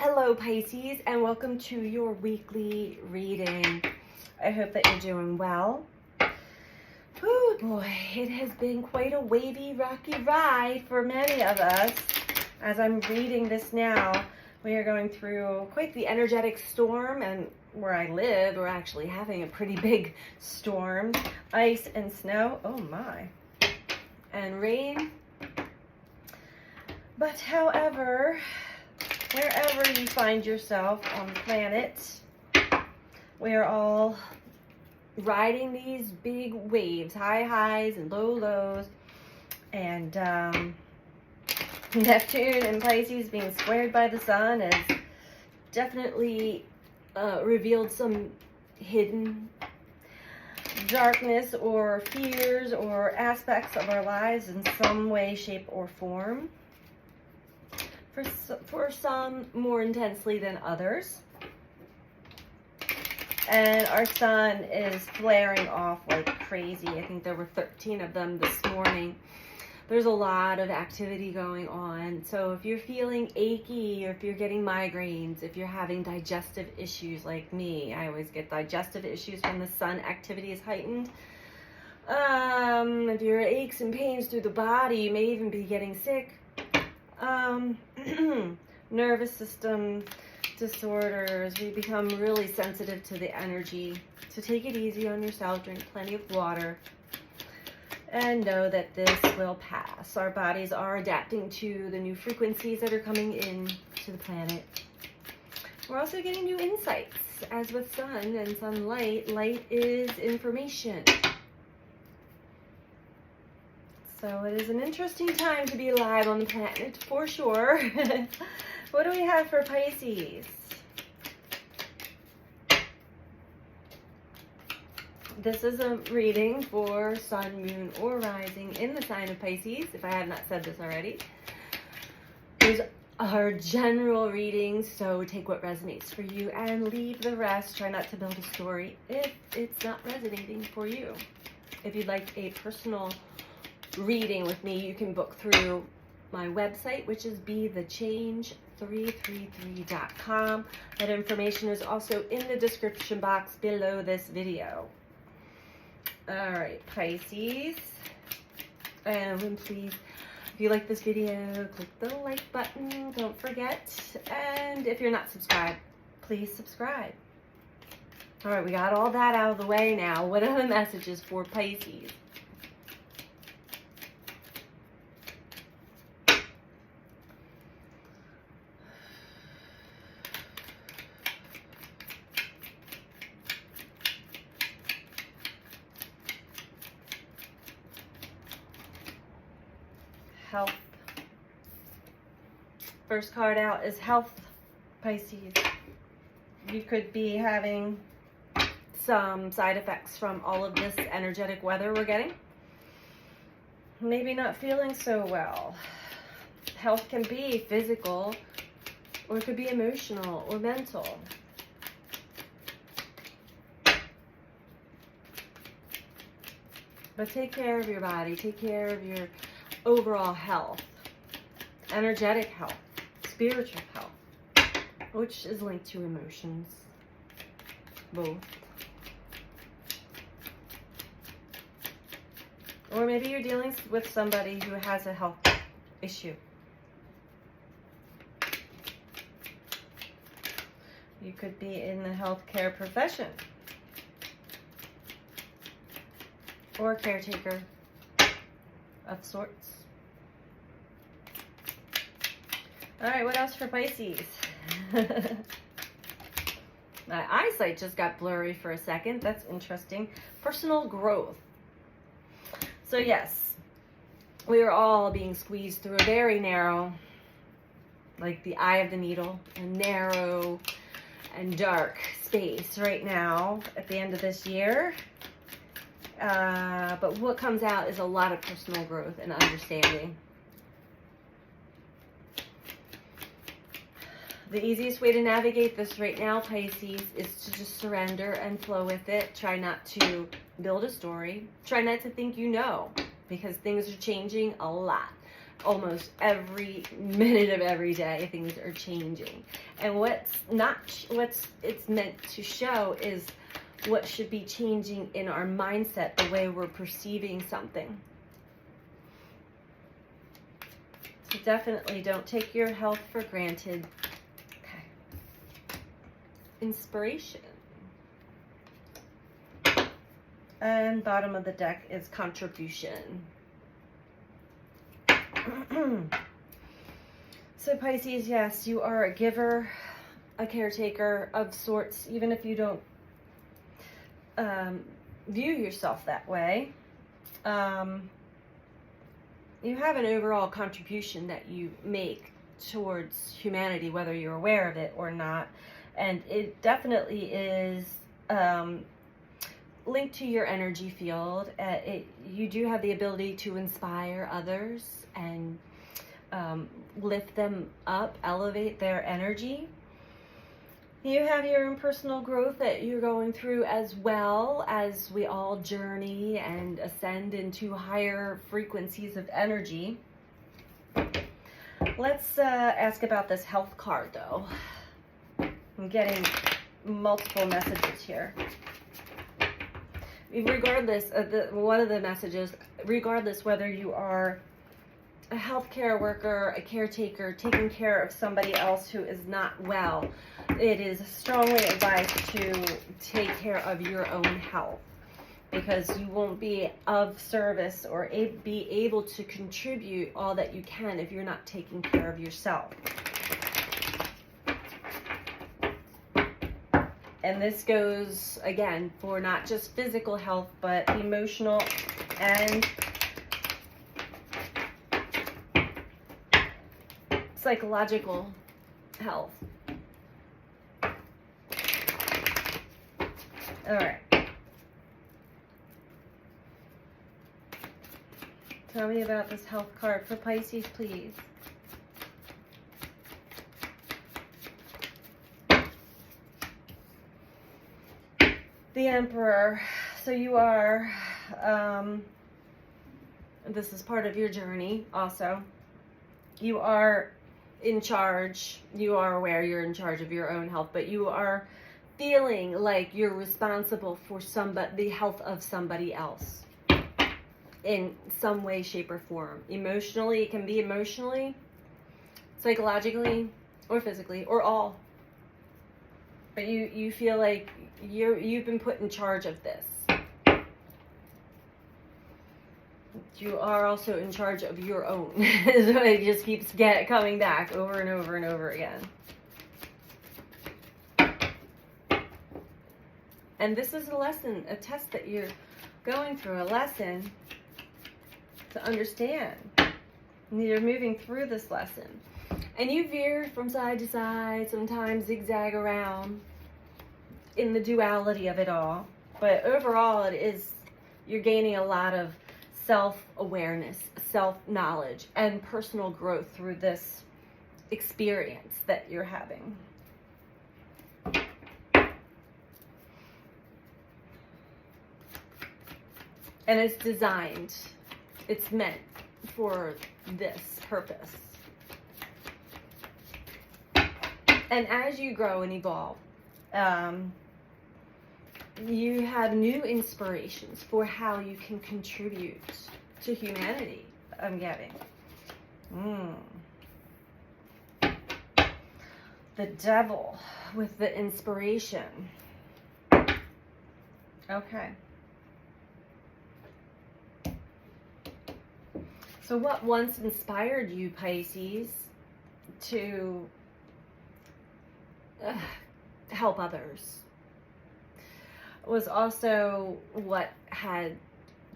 Hello Pisces, and welcome to your weekly reading. I hope that you're doing well. Oh boy, it has been quite a wavy, rocky ride for many of us. As I'm reading this now, we are going through quite the energetic storm, and where I live, we're actually having a pretty big storm. Ice and snow, oh my, and rain. But however, wherever you find yourself on the planet, we are all riding these big waves, high highs and low lows, and Neptune and Pisces being squared by the sun has definitely revealed some hidden darkness or fears or aspects of our lives in some way, shape, or form. For some more intensely than others. And our sun is flaring off like crazy. I think there were 13 of them this morning. There's a lot of activity going on. So if you're feeling achy, or if you're getting migraines, if you're having digestive issues like me, I always get digestive issues when the sun activity is heightened. If you're aches and pains through the body, you may even be getting sick. Nervous system disorders, we become really sensitive to the energy. So take it easy on yourself, drink plenty of water, and know that this will pass. Our bodies are adapting to the new frequencies that are coming in to the planet. We're also getting new insights. As with sun and sunlight, light is information. So it is an interesting time to be alive on the planet, for sure. What do we have for Pisces? This is a reading for sun, moon, or rising in the sign of Pisces, if I have not said this already. These are general readings, so take what resonates for you and leave the rest. Try not to build a story if it's not resonating for you. If you'd like a personal reading with me, you can book through my website, which is BeTheChange333.com. That information is also in the description box below this video. All right, Pisces, and please, if you like this video, click the like button, don't forget, and if you're not subscribed, please subscribe. All right, we got all that out of the way now. What are the messages for Pisces? Health. First card out is health, Pisces. You could be having some side effects from all of this energetic weather we're getting. Maybe not feeling so well. Health can be physical, or it could be emotional or mental. But take care of your body, take care of your overall health, energetic health, spiritual health, which is linked to emotions, both. Or maybe you're dealing with somebody who has a health issue. You could be in the healthcare profession, or a caretaker of sorts. All right, what else for Pisces? My eyesight just got blurry for a second. That's interesting. Personal growth. So yes, we are all being squeezed through a very narrow, like the eye of the needle, a narrow and dark space right now at the end of this year. But what comes out is a lot of personal growth and understanding. The easiest way to navigate this right now, Pisces, is to just surrender and flow with it. Try not to build a story. Try not to think you know, because things are changing a lot. almost every minute of every day, things are changing. And what's it's meant to show is what should be changing in our mindset, the way we're perceiving something. So definitely don't take your health for granted. Okay. Inspiration. And bottom of the deck is contribution. So Pisces, yes, you are a giver, a caretaker of sorts, even if you don't view yourself that way. You have an overall contribution that you make towards humanity, whether you're aware of it or not. And it definitely is linked to your energy field. You do have the ability to inspire others and lift them up, elevate their energy. You have your own personal growth that you're going through, as well as we all journey and ascend into higher frequencies of energy. Let's ask about this health card, though. I'm getting multiple messages here. Regardless of one of the messages, regardless whether you are a healthcare worker, a caretaker, taking care of somebody else who is not well, it is strongly advised to take care of your own health, because you won't be of service or be able to contribute all that you can if you're not taking care of yourself. And this goes, again, for not just physical health, but emotional and psychological health. All right. Tell me about this health card for Pisces, please. The Emperor. So you are, this is part of your journey also. You are in charge. You are aware you're in charge of your own health, but you are feeling like you're responsible for the health of somebody else in some way, shape, or form. Emotionally, it can be emotionally, psychologically, or physically, or all. But you feel like you've been put in charge of this. You are also in charge of your own. So it just keeps coming back over and over and over again. And this is a lesson, a test that you're going through, a lesson to understand. And you're moving through this lesson. And you veer from side to side, sometimes zigzag around in the duality of it all. But overall, you're gaining a lot of self-awareness, self-knowledge, and personal growth through this experience that you're having. And it's designed, it's meant for this purpose. And as you grow and evolve, you have new inspirations for how you can contribute to humanity, I'm getting. The Devil with the inspiration. Okay. So what once inspired you, Pisces, to help others was also what had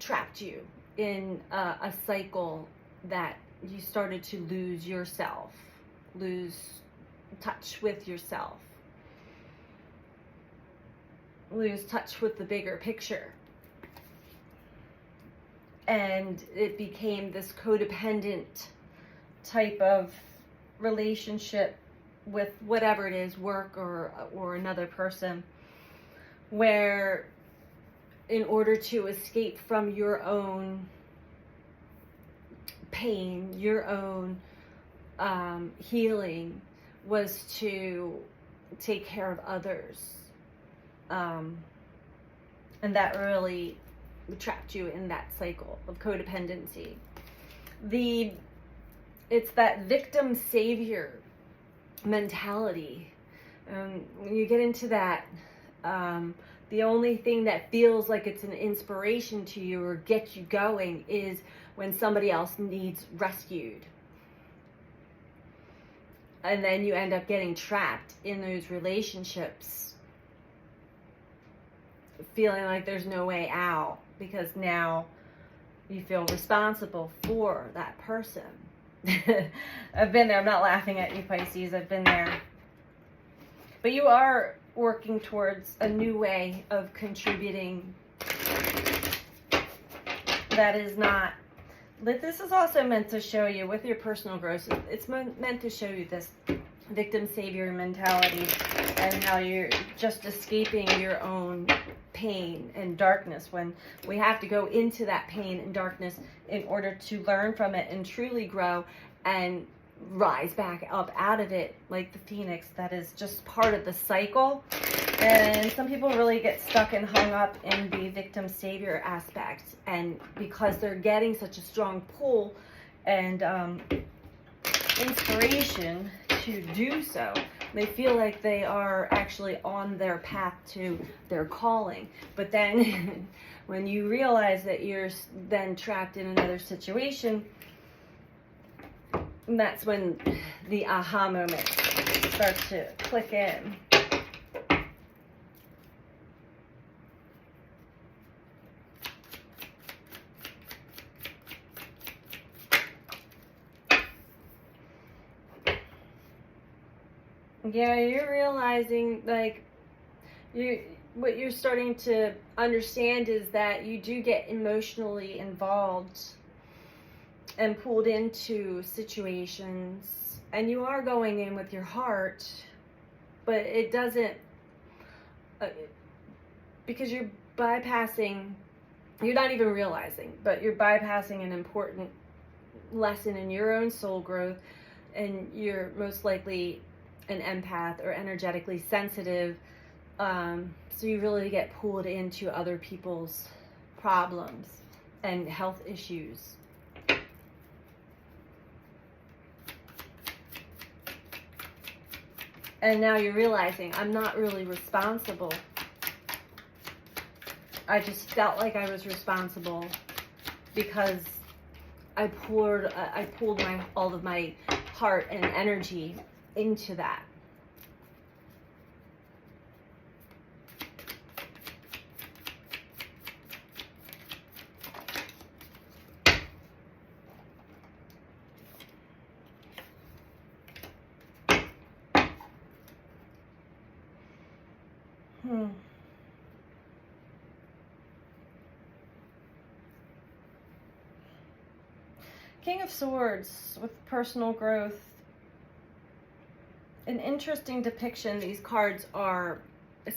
trapped you in a cycle that you started to lose yourself, lose touch with yourself, lose touch with the bigger picture. And it became this codependent type of relationship with whatever it is, work or another person, where in order to escape from your own pain, your own healing was to take care of others. And that really trapped you in that cycle of codependency. It's that victim savior mentality. When you get into that, the only thing that feels like it's an inspiration to you or gets you going is when somebody else needs rescued. And then you end up getting trapped in those relationships, feeling like there's no way out because now you feel responsible for that person. I've been there. I'm not laughing at you, Pisces. I've been there. But you are working towards a new way of contributing. That is not... But this is also meant to show you with your personal growth. It's meant to show you this victim savior mentality and how you're just escaping your own pain and darkness when we have to go into that pain and darkness in order to learn from it and truly grow and rise back up out of it like the phoenix. That is just part of the cycle. And some people really get stuck and hung up in the victim savior aspect, and because they're getting such a strong pull and inspiration to do so, they feel like they are actually on their path to their calling. But then when you realize that you're then trapped in another situation, that's when the aha moment starts to click in. Yeah, you're realizing, like, what you're starting to understand is that you do get emotionally involved and pulled into situations, and you are going in with your heart, but it doesn't, because you're bypassing, you're not even realizing, but you're bypassing an important lesson in your own soul growth, and you're most likely an empath or energetically sensitive, so you really get pulled into other people's problems and health issues. And now you're realizing, I'm not really responsible. I just felt like I was responsible because I pulled all of my heart and energy into that. King of Swords with personal growth. An interesting depiction. These cards are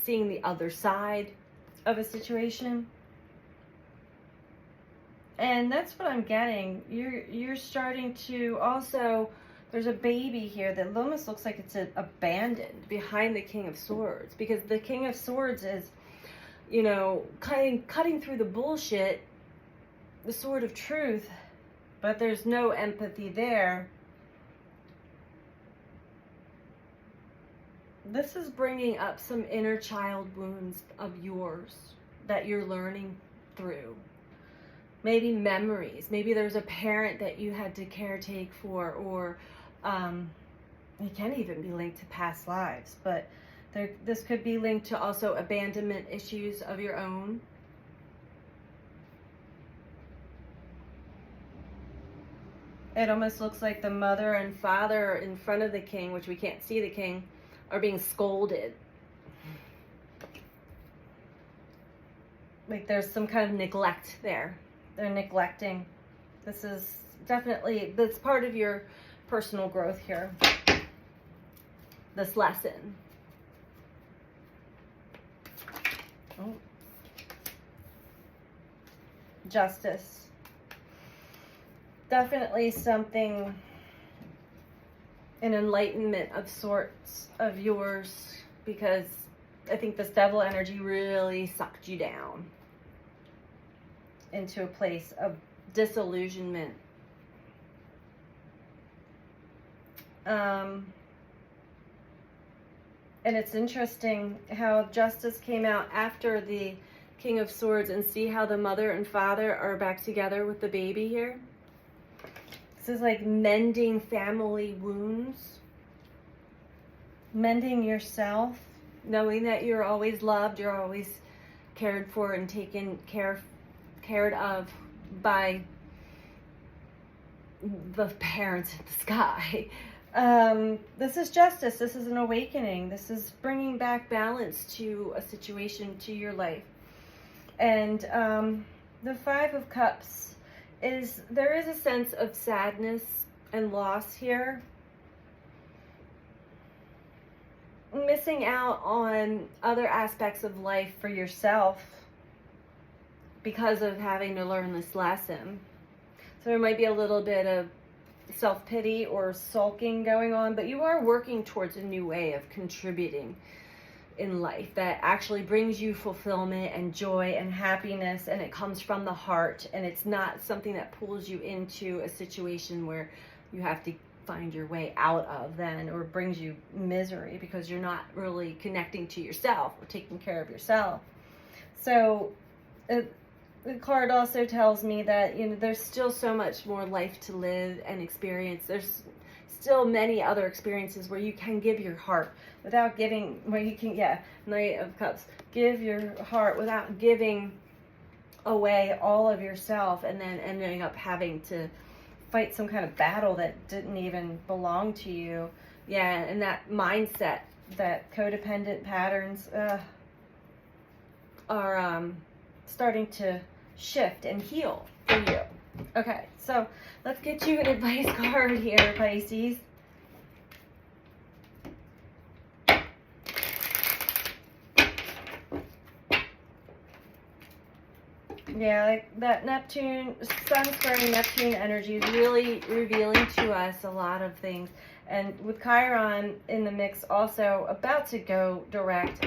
seeing the other side of a situation. And that's what I'm getting. You're starting to also, there's a baby here that almost looks like it's abandoned behind the King of Swords, because the King of Swords is, you know, cutting through the bullshit, the sword of truth, but there's no empathy there. This is bringing up some inner child wounds of yours that you're learning through. Maybe memories. Maybe there's a parent that you had to caretake for, or it can even be linked to past lives, but this could be linked to also abandonment issues of your own. It almost looks like the mother and father in front of the king, which we can't see the king, are being scolded. Like there's some kind of neglect there. They're neglecting. This is definitely, that's part of your personal growth here. This lesson. Oh. Justice. definitely something, an enlightenment of sorts of yours, because I think this devil energy really sucked you down into a place of disillusionment. And it's interesting how justice came out after the King of Swords, and see how the mother and father are back together with the baby here. This is like mending family wounds, mending yourself, knowing that you're always loved, you're always cared for and taken cared of by the parents in the sky. This is justice. This is an awakening. This is bringing back balance to a situation, to your life. And the Five of Cups is, there is a sense of sadness and loss here. Missing out on other aspects of life for yourself because of having to learn this lesson. So there might be a little bit of self-pity or sulking going on, but you are working towards a new way of contributing in life that actually brings you fulfillment and joy and happiness, and it comes from the heart, and it's not something that pulls you into a situation where you have to find your way out of then, or brings you misery because you're not really connecting to yourself or taking care of yourself. So the card also tells me that, you know, there's still so much more life to live and experience. There's still many other experiences where you can give your heart without giving, where you can, Knight of Cups, give your heart without giving away all of yourself and then ending up having to fight some kind of battle that didn't even belong to you. Yeah, and that mindset, that codependent patterns are starting to shift and heal for you. Okay, so let's get you an advice card here, Pisces. Yeah, like that Neptune, Sun squaring Neptune energy is really revealing to us a lot of things. And with Chiron in the mix also about to go direct,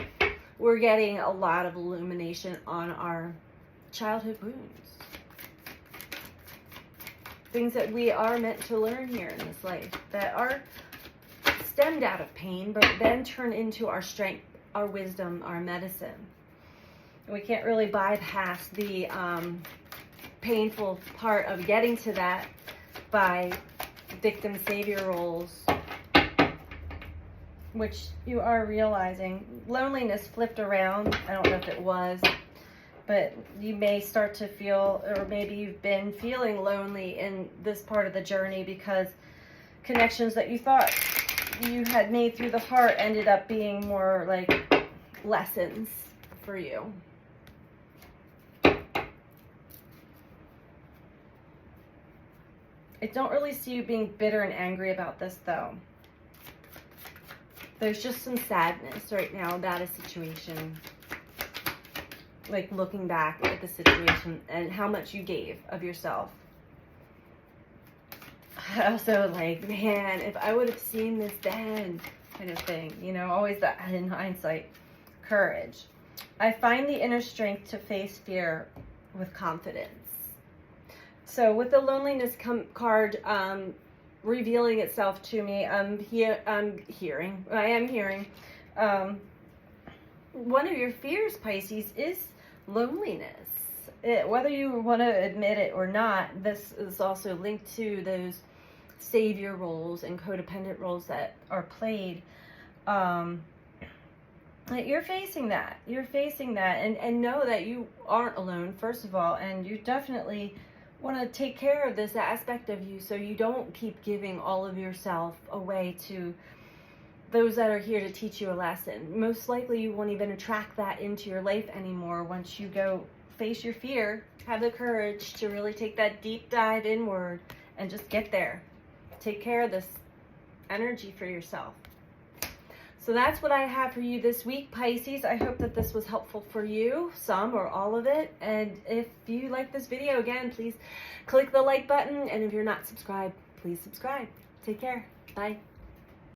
we're getting a lot of illumination on our childhood wounds. Things that we are meant to learn here in this life that are stemmed out of pain, but then turn into our strength, our wisdom, our medicine. We can't really bypass the painful part of getting to that by victim savior roles, which you are realizing. Loneliness flipped around. I don't know if it was, but you may start to feel, or maybe you've been feeling lonely in this part of the journey because connections that you thought you had made through the heart ended up being more like lessons for you. I don't really see you being bitter and angry about this, though. There's just some sadness right now about a situation. Like looking back at the situation and how much you gave of yourself. Also like, man, if I would have seen this then, kind of thing. You know, always that in hindsight, courage. I find the inner strength to face fear with confidence. So with the loneliness card revealing itself to me, I am hearing one of your fears, Pisces, is loneliness. Whether you want to admit it or not, this is also linked to those savior roles and codependent roles that are played. You're facing that. You're facing that, and know that you aren't alone, first of all, and you definitely want to take care of this aspect of you so you don't keep giving all of yourself away to those that are here to teach you a lesson. Most likely you won't even attract that into your life anymore once you go face your fear, have the courage to really take that deep dive inward and just get there. Take care of this energy for yourself. So that's what I have for you this week, Pisces. I hope that this was helpful for you, some or all of it. And if you like this video, again, please click the like button. And if you're not subscribed, please subscribe. Take care. Bye.